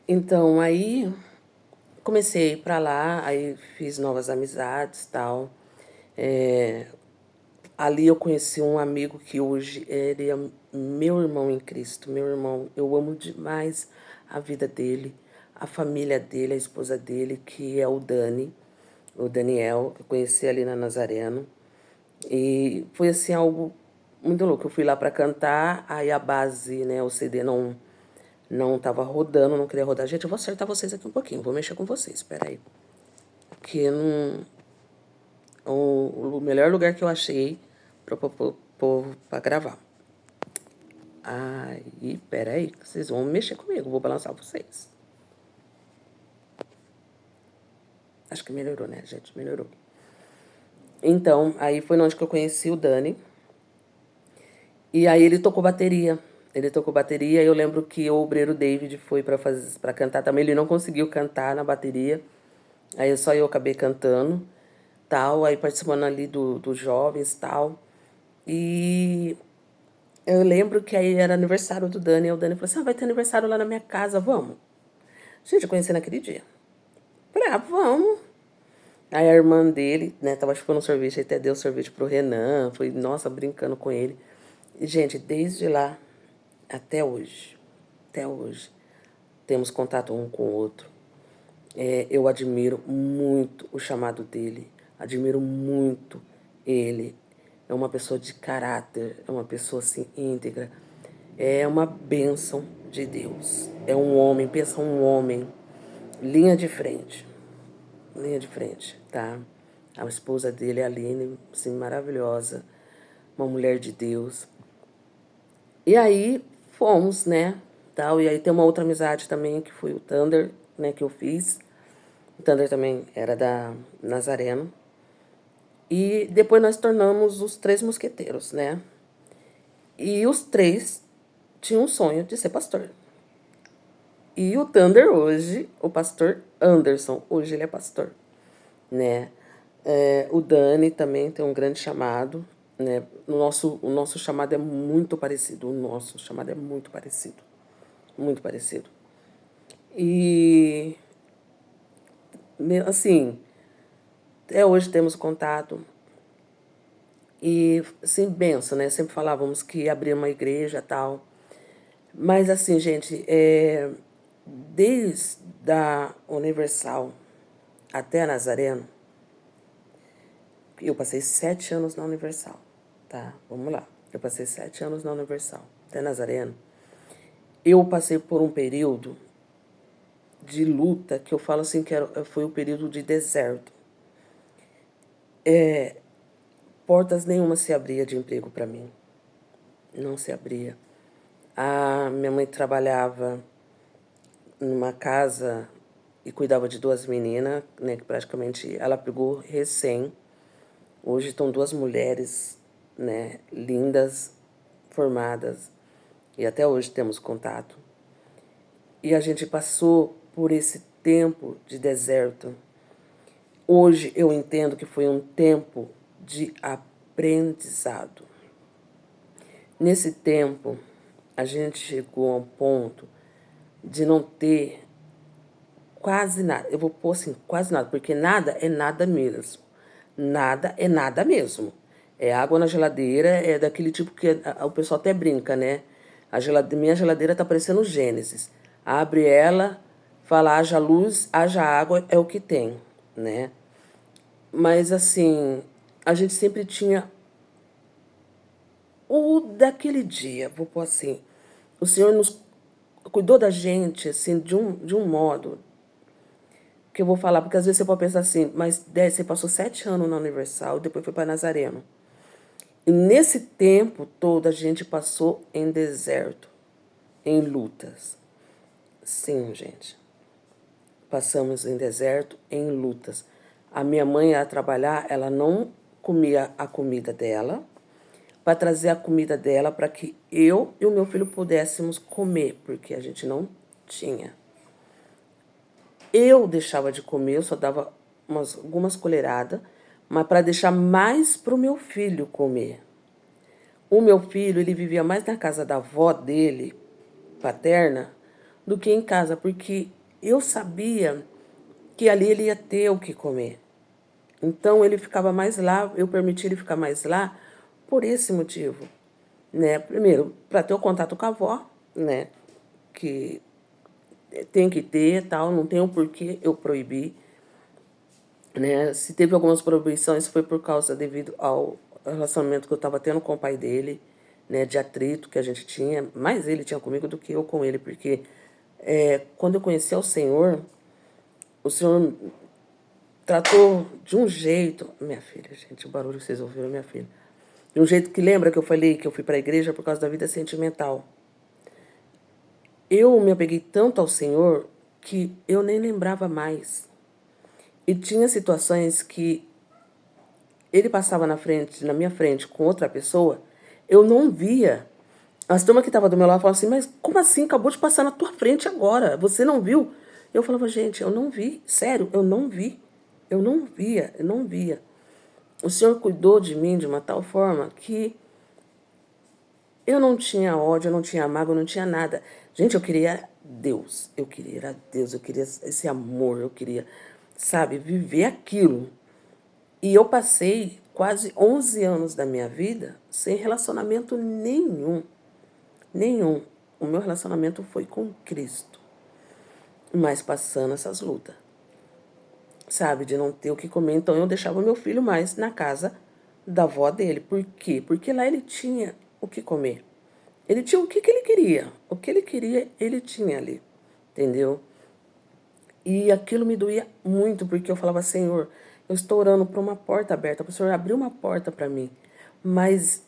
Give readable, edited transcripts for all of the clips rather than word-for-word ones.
Então, aí comecei a ir pra lá, aí fiz novas amizades e tal. É, ali eu conheci um amigo que hoje ele é meu irmão em Cristo, meu irmão. Eu amo demais a vida dele, a família dele, a esposa dele, que é o Dani, o Daniel. Eu conheci ali na Nazareno. E foi assim algo muito louco. Eu fui lá para cantar, aí a base, né, o CD não tava rodando, não queria rodar. Gente, eu vou acertar vocês aqui um pouquinho, vou mexer com vocês, espera aí. Que não, o melhor lugar que eu achei para povo para gravar. Aí, pera aí, vocês vão mexer comigo, vou balançar vocês. Acho que melhorou, né, gente? Melhorou. Então, aí foi onde que eu conheci o Dani. E aí ele tocou bateria. Ele tocou bateria e eu lembro que o obreiro David foi para cantar também. Ele não conseguiu cantar na bateria. Aí só eu acabei cantando, tal, aí participando ali dos jovens, tal. E eu lembro que aí era aniversário do Dani, e o Dani falou assim: "Ah, vai ter aniversário lá na minha casa, vamos?" Gente, eu conheci naquele dia. Falei: "Ah, vamos." Aí a irmã dele, né, tava chupando sorvete, até deu sorvete pro Renan, foi, nossa, brincando com ele. E, gente, desde lá até hoje, temos contato um com o outro. Eu admiro muito o chamado dele, admiro muito ele. É uma pessoa de caráter, é uma pessoa assim íntegra, é uma bênção de Deus. É um homem, pensa um homem, linha de frente, tá? A esposa dele, a Aline, assim, maravilhosa, uma mulher de Deus. E aí fomos, né? Tal, e aí tem uma outra amizade também, que foi o Thunder, né, que eu fiz. O Thunder também era da Nazareno. E depois nós tornamos os três mosqueteiros, né? E os três tinham um sonho de ser pastor. E o Thunder hoje, o pastor Anderson, hoje ele é pastor, né? O Dani também tem um grande chamado, né? O nosso chamado é muito parecido, o nosso chamado é muito parecido, muito parecido. E, assim, até hoje temos contato. E, assim, benção, né? Sempre falávamos que ia abrir uma igreja e tal. Mas, assim, gente, desde a Universal até a Nazareno, eu passei 7 anos na Universal, tá? Vamos lá. Eu passei 7 anos na Universal até Nazareno. Eu passei por um período de luta que eu falo assim que foi o período de deserto. Portas nenhuma se abria de emprego para mim. Não se abria. A minha mãe trabalhava numa casa e cuidava de duas meninas, né, que praticamente ela pegou recém. Hoje estão duas mulheres, né, lindas, formadas, e até hoje temos contato. E a gente passou por esse tempo de deserto. Hoje eu entendo que foi um tempo de aprendizado. Nesse tempo, a gente chegou a um ponto de não ter quase nada. Eu vou pôr assim, quase nada, porque nada é nada mesmo. Nada é nada mesmo. É água na geladeira, é daquele tipo que o pessoal até brinca, né? Minha geladeira tá parecendo Gênesis. Abre ela, fala haja luz, haja água, é o que tem, né? Mas assim, a gente sempre tinha o daquele dia, vou pôr assim. O Senhor nos cuidou da gente, assim, de um modo que eu vou falar, porque às vezes você pode pensar assim, mas você passou 7 anos na Universal, depois foi para Nazareno. E nesse tempo todo a gente passou em deserto, em lutas. Sim, gente. Passamos em deserto, em lutas. A minha mãe ia trabalhar, ela não comia a comida dela, para trazer a comida dela para que eu e o meu filho pudéssemos comer, porque a gente não tinha. Eu deixava de comer, eu só dava algumas colheradas, mas para deixar mais para o meu filho comer. O meu filho, ele vivia mais na casa da avó dele, paterna, do que em casa, porque eu sabia que ali ele ia ter o que comer. Então ele ficava mais lá, eu permiti ele ficar mais lá por esse motivo, né? Primeiro, para ter o contato com a avó, né? Que tem que ter, tal, não tem o porquê eu proibir, né? Se teve algumas proibições foi por causa devido ao relacionamento que eu estava tendo com o pai dele, né? De atrito que a gente tinha, mais ele tinha comigo do que eu com ele, porque quando eu conheci o Senhor tratou de um jeito, minha filha, gente, o barulho que vocês ouviram, minha filha, de um jeito que lembra que eu falei que eu fui para a igreja por causa da vida sentimental. Eu me apeguei tanto ao Senhor que eu nem lembrava mais. E tinha situações que ele passava na minha frente com outra pessoa, eu não via. As turmas que estavam do meu lado falavam assim, mas como assim? Acabou de passar na tua frente agora, você não viu? Eu falava, gente, eu não vi, sério, eu não vi. Eu não via, eu não via. O Senhor cuidou de mim de uma tal forma que eu não tinha ódio, eu não tinha mágoa, eu não tinha nada. Gente, eu queria Deus. Eu queria Deus, eu queria esse amor, eu queria, sabe, viver aquilo. E eu passei quase 11 anos da minha vida sem relacionamento nenhum. Nenhum. O meu relacionamento foi com Cristo. Mas passando essas lutas, sabe, de não ter o que comer. Então eu deixava meu filho mais na casa da avó dele. Por quê? Porque lá ele tinha o que comer. Ele tinha o que ele queria. O que ele queria, ele tinha ali. Entendeu? E aquilo me doía muito, porque eu falava, Senhor, eu estou orando por uma porta aberta, para o Senhor abrir uma porta para mim. Mas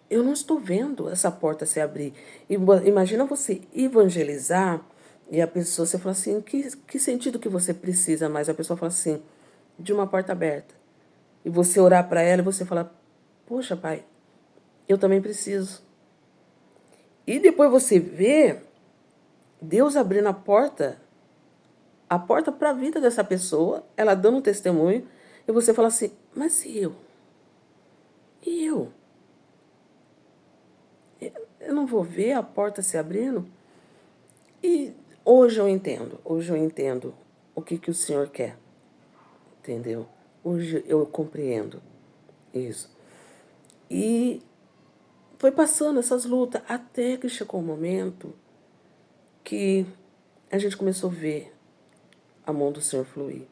eu não estou vendo essa porta se abrir. Imagina você evangelizar e a pessoa, você fala assim, que sentido que você precisa mais? A pessoa fala assim, de uma porta aberta. E você orar para ela e você fala, poxa, pai, eu também preciso. E depois você vê Deus abrindo a porta para a vida dessa pessoa, ela dando um testemunho, e você fala assim, mas e eu? E eu? Eu não vou ver a porta se abrindo? E hoje eu entendo o que o Senhor quer, entendeu? Hoje eu compreendo isso. E foi passando essas lutas até que chegou um momento que a gente começou a ver a mão do Senhor fluir.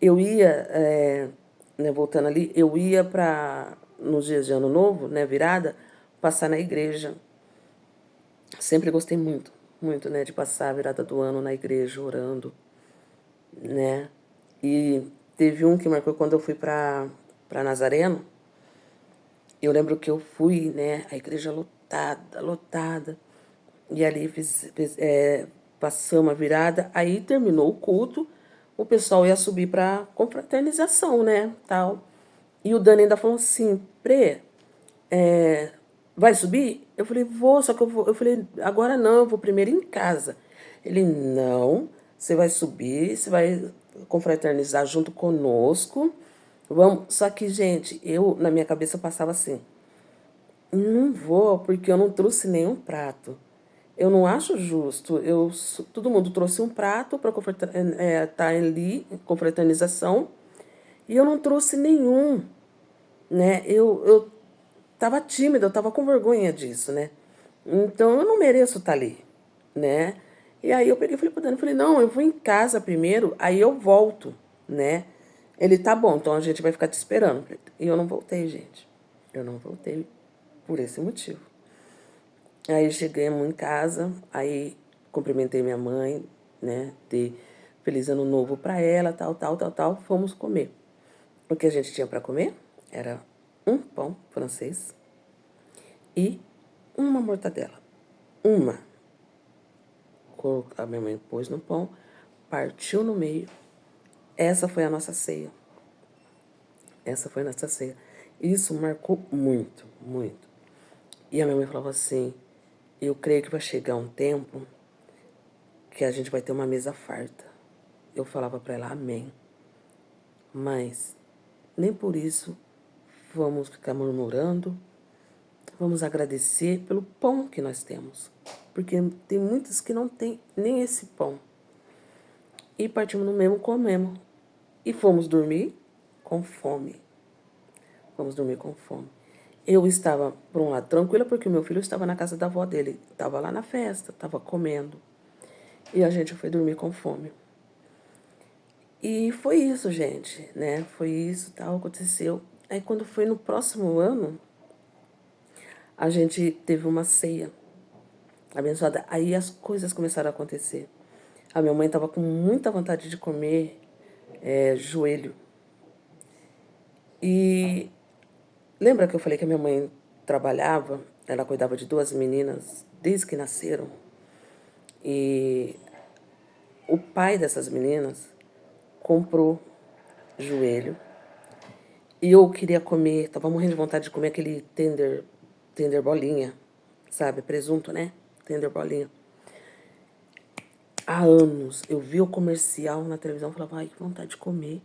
Eu ia, né, voltando ali, eu ia para, nos dias de Ano Novo, né, virada, passar na igreja. Sempre gostei muito, muito, né, de passar a virada do ano na igreja, orando, né. E teve um que marcou quando eu fui para Nazareno. Eu lembro que eu fui, né, a igreja lotada, lotada. E ali passamos a virada, aí terminou o culto, o pessoal ia subir para confraternização, né, tal. E o Dani ainda falou assim, Prê, vai subir? Eu falei, vou, só que eu falei, agora não, eu vou primeiro em casa. Ele, não, você vai subir, você vai confraternizar junto conosco. Vamos. Só que, gente, eu, na minha cabeça, passava assim, não vou, porque eu não trouxe nenhum prato. Eu não acho justo. Todo mundo trouxe um prato para estar ali, com fraternização, e eu não trouxe nenhum, né? Eu tava tímida, eu tava com vergonha disso, né? Então eu não mereço estar ali, né? E aí eu peguei e falei pro Dani, falei, não, eu vou em casa primeiro, aí eu volto, né? Ele, tá bom, então a gente vai ficar te esperando. E eu não voltei, gente. Eu não voltei por esse motivo. Aí chegamos em casa, aí cumprimentei minha mãe, né? Dei feliz ano novo pra ela, tal, tal, tal, tal. Fomos comer. O que a gente tinha para comer era um pão francês e uma mortadela. Uma. A minha mãe pôs no pão, partiu no meio. Essa foi a nossa ceia. Essa foi a nossa ceia. Isso marcou muito, muito. E a minha mãe falava assim, eu creio que vai chegar um tempo que a gente vai ter uma mesa farta. Eu falava para ela, amém. Mas nem por isso vamos ficar murmurando, vamos agradecer pelo pão que nós temos. Porque tem muitos que não têm nem esse pão. e partimos no mesmo comemos. E fomos dormir com fome. Fomos dormir com fome. Eu estava, por um lado, tranquila, porque o meu filho estava na casa da avó dele. Estava lá na festa, estava comendo. E a gente foi dormir com fome. E foi isso, gente, né? Foi isso, tal, aconteceu. Aí quando foi no próximo ano, a gente teve uma ceia abençoada. Aí as coisas começaram a acontecer. A minha mãe estava com muita vontade de comer joelho. E lembra que eu falei que a minha mãe trabalhava? Ela cuidava de 2 meninas desde que nasceram. E o pai dessas meninas comprou joelho. E eu queria comer, tava morrendo de vontade de comer aquele tender bolinha, sabe? Presunto, né? Tender bolinha. Há anos eu vi o comercial na televisão e falava, ai, que vontade de comer.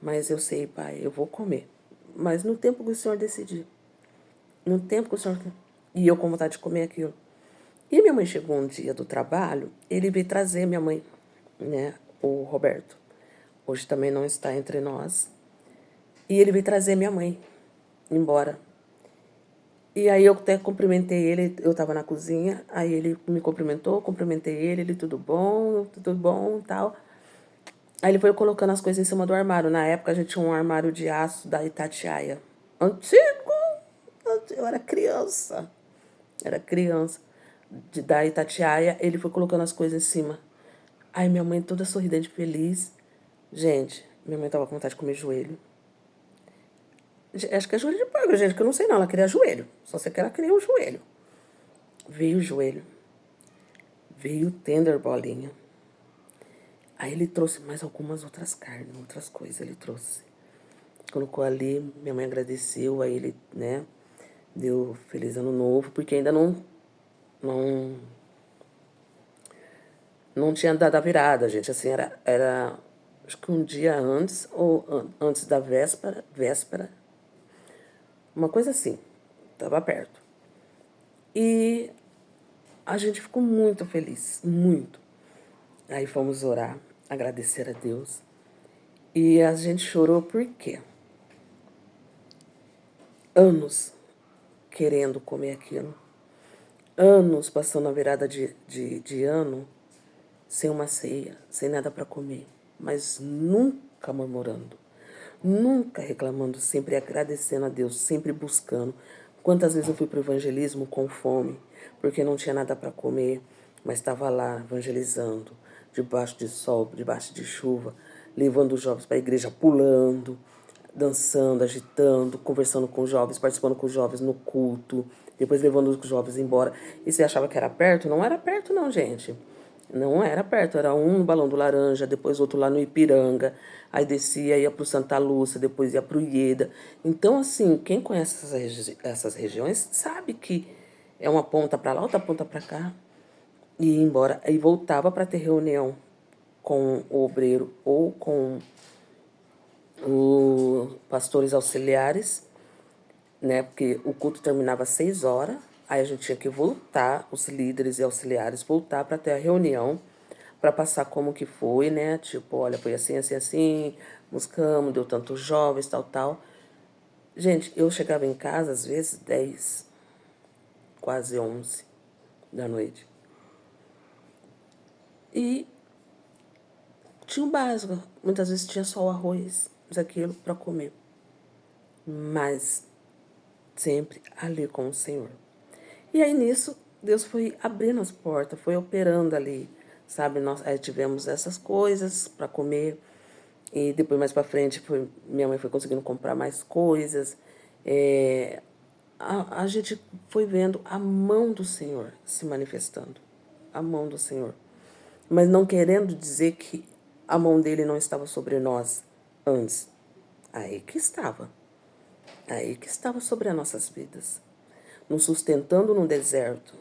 Mas eu sei, pai, eu vou comer. Mas no tempo que o senhor decidir. No tempo que o senhor... E eu com vontade de comer aquilo. E minha mãe chegou um dia do trabalho, ele veio trazer minha mãe, né? O Roberto. Hoje também não está entre nós. E ele veio trazer minha mãe embora. E aí eu até cumprimentei ele, eu estava na cozinha, aí ele me cumprimentou, cumprimentei ele tudo bom, tal. Aí ele foi colocando as coisas em cima do armário. Na época a gente tinha um armário de aço da Itatiaia. Antigo! Eu era criança. Da Itatiaia, ele foi colocando as coisas em cima. Aí minha mãe toda sorridente, feliz. Gente, minha mãe tava com vontade de comer joelho. Acho que é joelho de porco, gente, que eu não sei não. Ela queria joelho. Só sei que ela queria o joelho. Veio o joelho. Veio o tender bolinha. Aí ele trouxe mais algumas outras carnes, outras coisas ele trouxe. Colocou ali, minha mãe agradeceu, aí ele, né, deu feliz ano novo, porque ainda não, não tinha dado a virada, gente. Assim, era acho que um dia antes, ou antes da véspera, uma coisa assim, tava perto. E a gente ficou muito feliz, muito. Aí fomos orar, agradecer a Deus. E a gente chorou por quê? Anos querendo comer aquilo. Anos passando a virada de ano sem uma ceia, sem nada para comer. Mas nunca murmurando, nunca reclamando, sempre agradecendo a Deus, sempre buscando. Quantas vezes eu fui para o evangelismo com fome, porque não tinha nada para comer, mas estava lá evangelizando, debaixo de sol, debaixo de chuva, levando os jovens para a igreja, pulando, dançando, agitando, conversando com os jovens, participando com os jovens no culto, depois levando os jovens embora. E você achava que era perto? Não era perto não, gente. Não era perto, era um no Balão do Laranja, depois outro lá no Ipiranga, aí descia, ia para o Santa Lúcia, depois ia para o Ieda. Então, assim, quem conhece essas regiões sabe que é uma ponta para lá, outra ponta para cá. E ia embora, e voltava para ter reunião com o obreiro ou com os pastores auxiliares, né? Porque o culto terminava às 6 horas, aí a gente tinha que voltar, os líderes e auxiliares, voltar para ter a reunião, para passar como que foi, né? Tipo, olha, foi assim, assim, assim, buscamos, deu tantos jovens, tal, tal. Gente, eu chegava em casa, às vezes, 10, quase 11 da noite. E tinha o básico, muitas vezes tinha só o arroz, aquilo para comer. Mas sempre ali com o Senhor. E aí nisso, Deus foi abrindo as portas, foi operando ali, sabe? Nós aí tivemos essas coisas para comer. E depois, mais para frente, minha mãe foi conseguindo comprar mais coisas. A gente foi vendo a mão do Senhor se manifestando. A mão do Senhor. Mas não querendo dizer que a mão dele não estava sobre nós antes. Aí que estava. Aí que estava sobre as nossas vidas. Nos sustentando no deserto.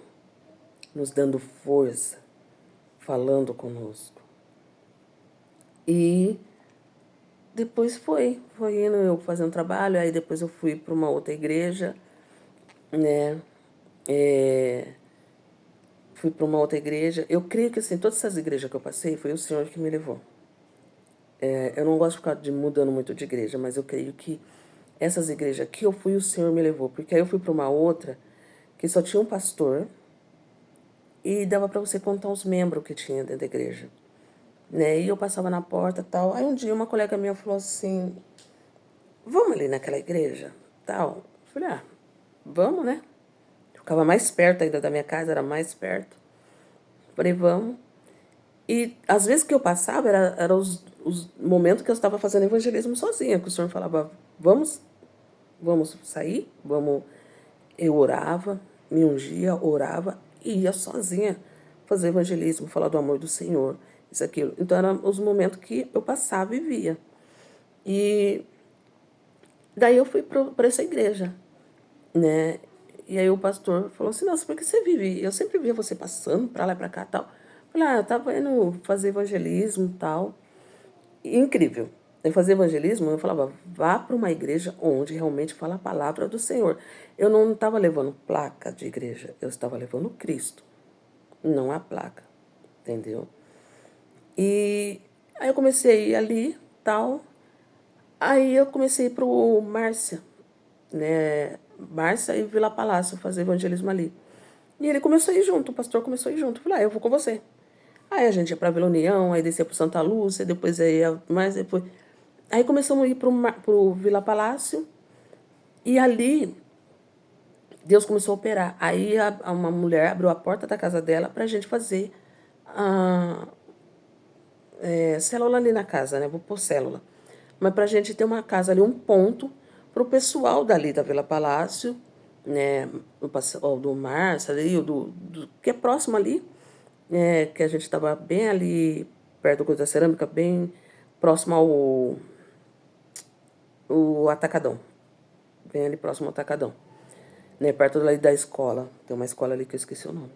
Nos dando força. Falando conosco. E depois foi indo eu fazendo trabalho, aí depois eu fui para uma outra igreja, né? Fui para uma outra igreja. Eu creio que assim, todas essas igrejas que eu passei, foi o Senhor que me levou. Eu não gosto de ficar mudando muito de igreja, mas eu creio que essas igrejas que eu fui, o Senhor me levou. Porque aí eu fui para uma outra que só tinha um pastor e dava para você contar os membros que tinha dentro da igreja. Né? E eu passava na porta e tal. Aí um dia uma colega minha falou assim, vamos ali naquela igreja? Tal. Eu falei, vamos, né? Eu ficava mais perto ainda da minha casa, era mais perto. Falei, vamos. E às vezes que eu passava, era os momentos que eu estava fazendo evangelismo sozinha, que o Senhor falava, vamos sair, vamos. Eu orava, me ungia, orava e ia sozinha fazer evangelismo, falar do amor do Senhor, isso, aquilo. Então eram os momentos que eu passava e via. E daí eu fui para essa igreja, né? E aí o pastor falou assim, nossa, por que você vive? Eu sempre via você passando para lá e para cá e tal. Eu falei, eu tava indo fazer evangelismo e tal. E, incrível. Eu fazia evangelismo, eu falava, vá para uma igreja onde realmente fala a palavra do Senhor. Eu não estava levando placa de igreja, eu estava levando Cristo, não a placa, entendeu? E aí eu comecei a ir ali, tal. Aí eu comecei a ir pro Márcia, né? Márcia e Vila Palácio, fazer evangelismo ali. E ele começou a ir junto, o pastor começou a ir junto. Eu falei, eu vou com você. Aí a gente ia pra Vila União, aí descia pro Santa Lúcia, depois ia mais depois. Aí começamos a ir pro Vila Palácio. E ali, Deus começou a operar. Aí uma mulher abriu a porta da casa dela pra gente fazer a célula ali na casa, né? Vou pôr célula. Mas pra gente ter uma casa ali, um ponto pro pessoal dali da Vila Palácio, né? O pessoal do Márcio ali, que é próximo ali, que a gente estava bem ali, perto do Coisa da Cerâmica, bem próximo o Atacadão. Bem ali próximo ao Atacadão. Né, perto ali da escola. Tem uma escola ali que eu esqueci o nome.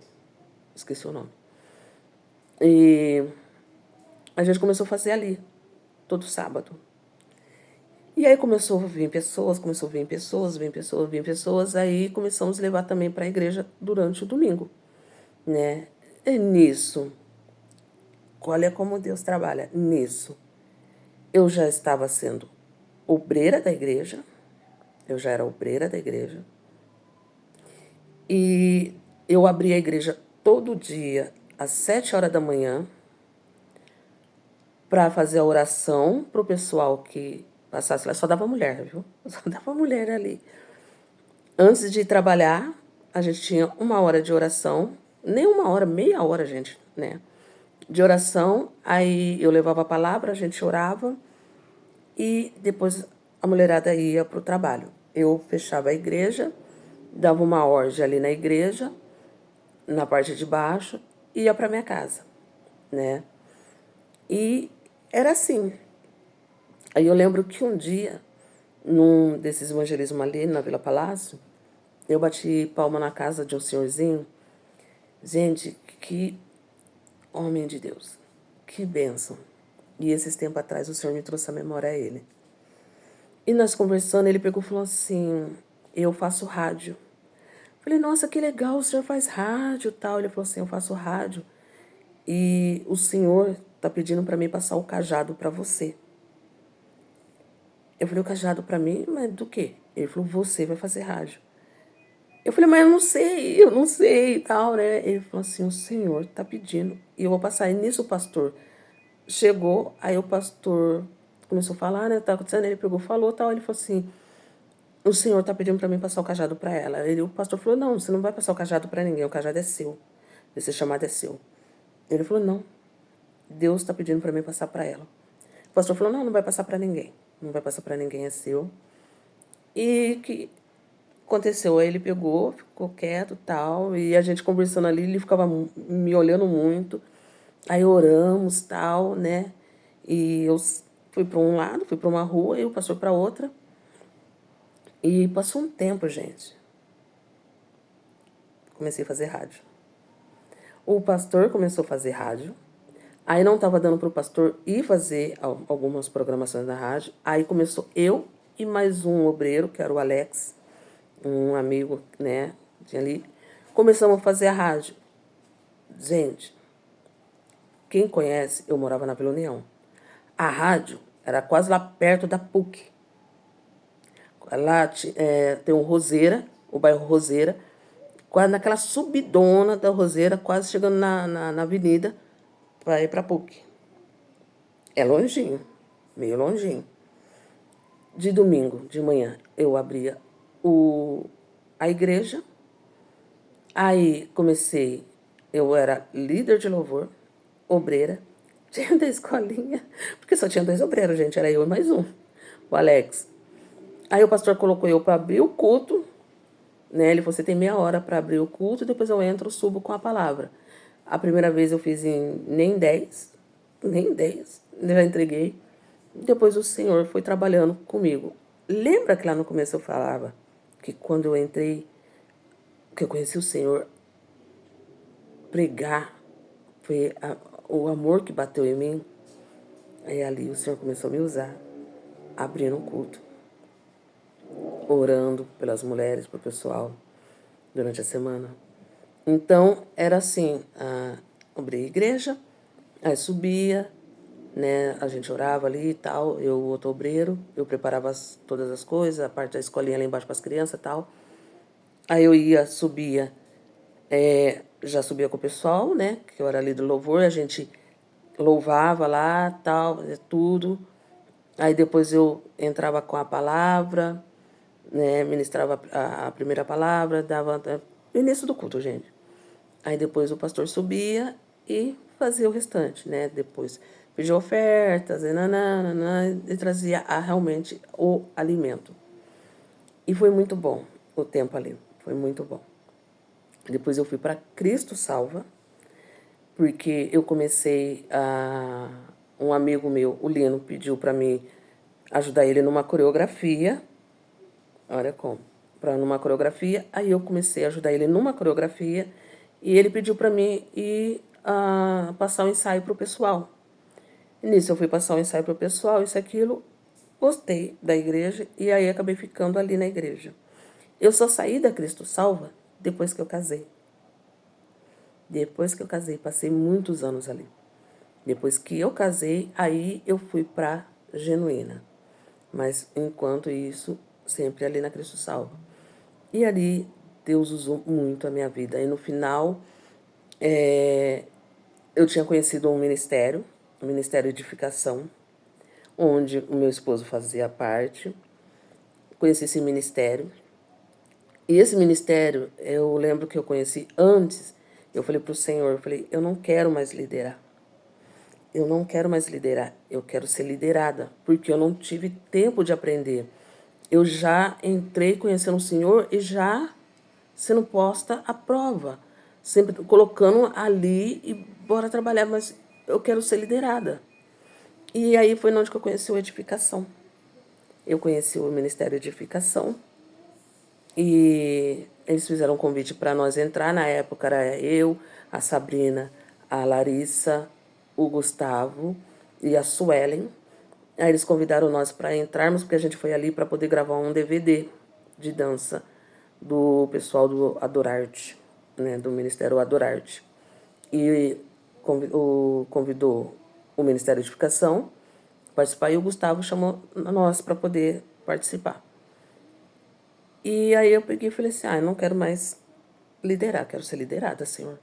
Esqueci o nome. E a gente começou a fazer ali, todo sábado. E aí começou a vir pessoas, começou a vir pessoas, vir pessoas, vir pessoas. Aí começamos a levar também para a igreja durante o domingo. Né? E nisso, olha como Deus trabalha. Nisso, eu já estava sendo obreira da igreja. Eu já era obreira da igreja. E eu abria a igreja todo dia, às 7 horas da manhã, para fazer a oração para o pessoal que passasse lá. Só dava mulher, viu? Só dava mulher ali. Antes de trabalhar, a gente tinha 1 hora de oração. Nem 1 hora, meia hora, gente, né? De oração. Aí eu levava a palavra, a gente orava. E depois a mulherada ia para o trabalho. Eu fechava a igreja, dava uma orgia ali na igreja, na parte de baixo, e ia para minha casa, né? E era assim. Aí eu lembro que um dia, num desses evangelismos ali na Vila Palácio, eu bati palma na casa de um senhorzinho. Gente, que homem de Deus, que bênção. E esses tempos atrás o Senhor me trouxe a memória a ele. E nós conversando, ele pegou e falou assim, eu faço rádio. Falei, nossa, que legal, o senhor faz rádio e tal. Ele falou assim, eu faço rádio e o senhor tá pedindo para mim passar o cajado para você. Eu falei, o cajado para mim? Mas do quê? Ele falou, você vai fazer rádio. Eu falei, mas eu não sei e tal, né? Ele falou assim, o senhor tá pedindo e eu vou passar. E nisso o pastor chegou, aí o pastor começou a falar, né? Tá acontecendo, ele pegou, falou tal. Ele falou assim, o senhor tá pedindo para mim passar o cajado para ela. O pastor falou, não, você não vai passar o cajado para ninguém, o cajado é seu. Esse chamado é seu. Ele falou, não, Deus está pedindo para mim passar para ela. O pastor falou, não, não vai passar para ninguém. Não vai passar para ninguém, é seu. E que aconteceu? Aí ele pegou, ficou quieto e tal, e a gente conversando ali, ele ficava me olhando muito. Aí oramos tal, né? E eu fui para um lado, fui para uma rua, e o pastor para outra. E passou um tempo, gente. Comecei a fazer rádio. O pastor começou a fazer rádio. Aí não estava dando para o pastor ir fazer algumas programações na rádio. Aí começou eu e mais um obreiro, que era o Alex, um amigo, né, tinha ali. Começamos a fazer a rádio. Gente, quem conhece, eu morava na Vila União. A rádio era quase lá perto da PUC. Lá tem o Roseira, o bairro Roseira, quase naquela subidona da Roseira, quase chegando na avenida para ir para a PUC. É longinho, meio longinho. De domingo, de manhã, eu abria a igreja. Aí eu era líder de louvor, obreira, tinha da escolinha, porque só tinha 2 obreiros, gente, era eu e mais um, o Alex. Aí o pastor colocou eu para abrir o culto, né? Ele falou, você tem meia hora para abrir o culto, depois eu entro, subo com a palavra. A primeira vez eu fiz em nem 10, já entreguei. Depois o Senhor foi trabalhando comigo. Lembra que lá no começo eu falava que quando eu entrei, que eu conheci o Senhor, pregar, foi o amor que bateu em mim. Aí ali o Senhor começou a me usar, abrindo um culto, orando pelas mulheres, pro pessoal, durante a semana. Então, era assim, abria a igreja, aí subia, né, a gente orava ali e tal, eu, outro obreiro, eu preparava todas as coisas, a parte da escolinha lá embaixo para as crianças e tal. Aí eu subia, já subia com o pessoal, né, que eu era ali do louvor, a gente louvava lá, tal, tudo. Aí depois eu entrava com a palavra, né, ministrava a primeira palavra, dava o início do culto, gente. Aí depois o pastor subia e fazia o restante, né? Depois pedia ofertas, e trazia realmente o alimento. E foi muito bom o tempo ali, foi muito bom. Depois eu fui para Cristo Salva, porque eu comecei a... Um amigo meu, o Lino, pediu para mim ajudar ele numa coreografia. Olha como. Numa coreografia. Aí eu comecei a ajudar ele numa coreografia. E ele pediu para mim ir passar o ensaio pro pessoal. E nisso eu fui passar o ensaio pro pessoal, isso, aquilo. Gostei da igreja e aí acabei ficando ali na igreja. Eu só saí da Cristo Salva depois que eu casei. Depois que eu casei, passei muitos anos ali. Depois que eu casei, aí eu fui para Genuína. Mas enquanto isso, sempre ali na Cristo Salva. E ali Deus usou muito a minha vida. E no final, eu tinha conhecido um ministério, o Ministério de Edificação, onde o meu esposo fazia parte. Conheci esse ministério. E esse ministério, eu lembro que eu conheci antes, eu falei para o Senhor, eu falei, eu não quero mais liderar. Eu não quero mais liderar, eu quero ser liderada, porque eu não tive tempo de aprender. Eu já entrei conhecendo o Senhor e já sendo posta à prova, sempre colocando ali e bora trabalhar, mas eu quero ser liderada. E aí foi onde que eu conheci o Edificação. Eu conheci o Ministério de Edificação e eles fizeram um convite para nós entrar. Na época era eu, a Sabrina, a Larissa, o Gustavo e a Suelen. Aí eles convidaram nós para entrarmos, porque a gente foi ali para poder gravar um DVD de dança do pessoal do Adorarte, né, do Ministério Adorarte. E convidou o Ministério de Educação participar e o Gustavo chamou nós para poder participar. E aí eu peguei e falei assim, eu não quero mais liderar, quero ser liderada, Senhor.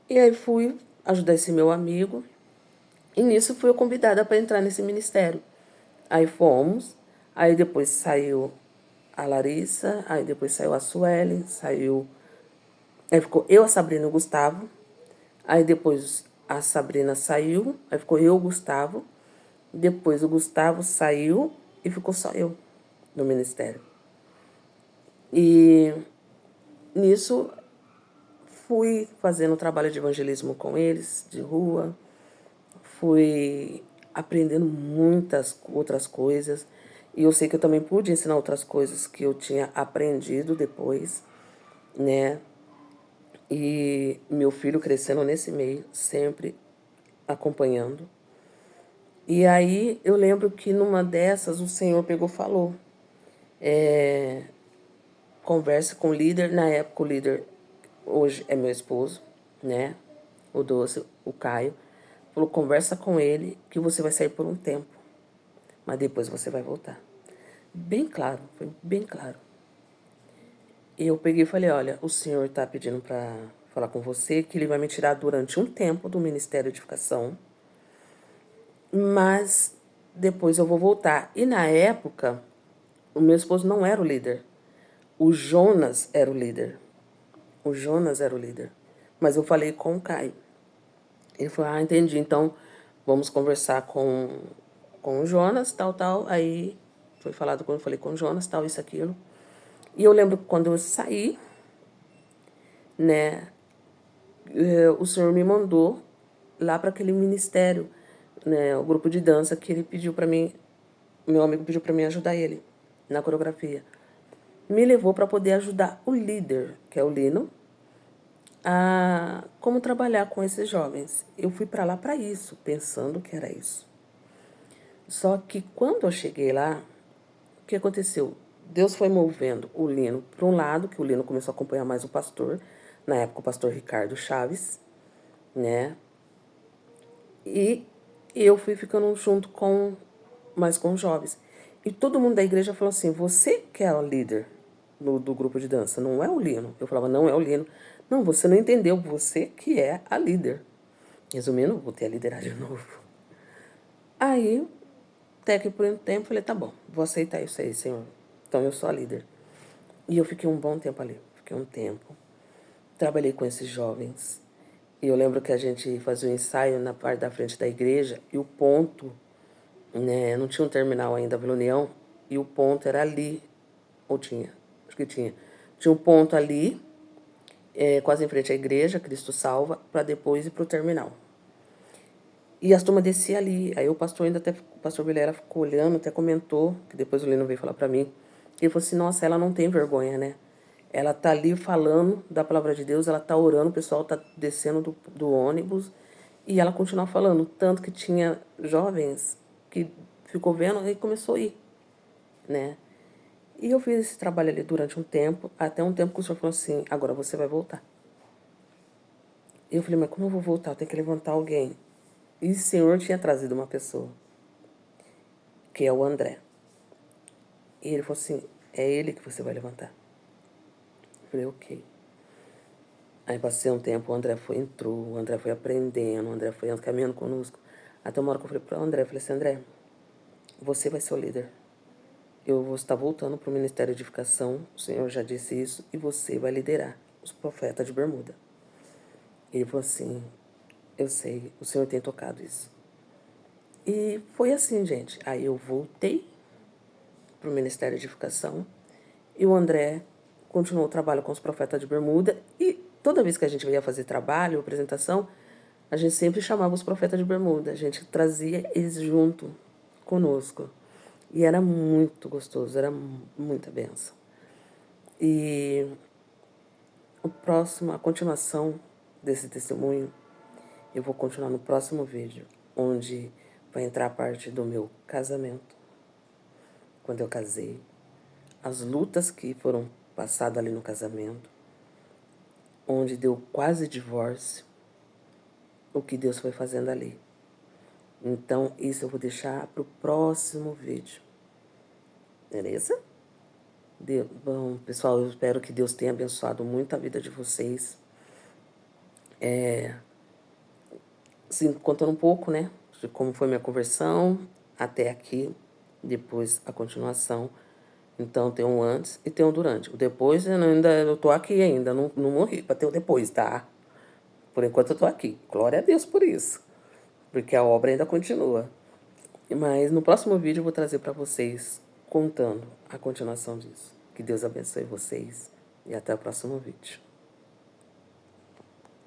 E aí fui ajudar esse meu amigo, e nisso fui eu convidada para entrar nesse ministério. Aí fomos, aí depois saiu a Larissa, aí depois saiu a Suelen, aí ficou eu, a Sabrina e o Gustavo. Aí depois a Sabrina saiu, aí ficou eu, o Gustavo. Depois o Gustavo saiu e ficou só eu no ministério. E nisso fui fazendo trabalho de evangelismo com eles, de rua. Fui aprendendo muitas outras coisas. E eu sei que eu também pude ensinar outras coisas que eu tinha aprendido depois, né? E meu filho crescendo nesse meio, sempre acompanhando. E aí eu lembro que numa dessas o Senhor pegou e falou, converse com o líder. Na época o líder hoje é meu esposo, né? O Doce, o Caio. Falou, conversa com ele que você vai sair por um tempo, mas depois você vai voltar. Bem claro, foi bem claro. E eu peguei e falei, olha, o senhor está pedindo para falar com você que ele vai me tirar durante um tempo do Ministério de Educação, mas depois eu vou voltar. E na época, o meu esposo não era o líder. O Jonas era o líder. O Jonas era o líder. Mas eu falei com o Caio. Ele falou, ah, entendi, então vamos conversar com o Jonas, tal. Aí foi falado quando eu falei com o Jonas, tal, isso, aquilo. E eu lembro que quando eu saí, né, o senhor me mandou lá para aquele ministério, né, o grupo de dança que ele pediu para mim, meu amigo pediu para mim ajudar ele na coreografia. Me levou para poder ajudar o líder, que é o Lino, a como trabalhar com esses jovens. Eu fui para lá para isso, pensando que era isso. Só que quando eu cheguei lá, o que aconteceu? Deus foi movendo o Lino para um lado, que o Lino começou a acompanhar mais o pastor, na época o pastor Ricardo Chaves, né? E eu fui ficando junto mais com os jovens. E todo mundo da igreja falou assim, você que é o líder do grupo de dança, não é o Lino. Eu falava, não é o Lino. Não, você não entendeu, você que é a líder. Resumindo, voltei a liderar de novo. Aí, até que por um tempo, falei, tá bom, vou aceitar isso aí, Senhor. Então eu sou a líder. E eu fiquei um bom tempo ali, fiquei um tempo. Trabalhei com esses jovens. E eu lembro que a gente fazia um ensaio na parte da frente da igreja e o ponto, né, não tinha um terminal ainda, Vila União, e o ponto era ali, ou tinha, acho que tinha. Tinha um ponto ali, quase em frente à igreja, Cristo Salva, para depois ir para o terminal. E as turmas desciam ali. Aí o pastor o pastor Vilera ficou olhando, até comentou, que depois o Lino veio falar para mim. Ele falou assim, nossa, ela não tem vergonha, né? Ela tá ali falando da palavra de Deus, ela tá orando, o pessoal tá descendo do ônibus e ela continua falando. Tanto que tinha jovens que ficou vendo e começou a ir, né? E eu fiz esse trabalho ali durante um tempo, até um tempo que o senhor falou assim, agora você vai voltar. E eu falei, mas como eu vou voltar? Eu tenho que levantar alguém. E o senhor tinha trazido uma pessoa, que é o André. E ele falou assim, é ele que você vai levantar. Eu falei, ok. Aí passei um tempo, entrou, o André foi aprendendo, o André foi caminhando conosco. Até uma hora que eu falei para o André, eu falei assim, André, você vai ser o líder. Eu vou estar voltando para o Ministério de Educação, o senhor já disse isso, e você vai liderar os profetas de Bermuda. Ele falou assim, eu sei, o senhor tem tocado isso. E foi assim, gente. Aí eu voltei para o Ministério de Educação e o André continuou o trabalho com os profetas de Bermuda e toda vez que a gente ia fazer trabalho, apresentação, a gente sempre chamava os profetas de Bermuda, a gente trazia eles junto conosco. E era muito gostoso, era muita benção. E a continuação desse testemunho, eu vou continuar no próximo vídeo, onde vai entrar a parte do meu casamento, quando eu casei, as lutas que foram passadas ali no casamento, onde deu quase divórcio, o que Deus foi fazendo ali. Então, isso eu vou deixar para o próximo vídeo. Beleza? Bom, pessoal, eu espero que Deus tenha abençoado muito a vida de vocês. Assim, contando um pouco, né, de como foi minha conversão até aqui, depois a continuação. Então, tem um antes e tem um durante. O depois, eu tô aqui ainda, não morri para ter o depois, tá? Por enquanto eu tô aqui. Glória a Deus por isso. Porque a obra ainda continua. Mas no próximo vídeo eu vou trazer para vocês contando a continuação disso. Que Deus abençoe vocês e até o próximo vídeo.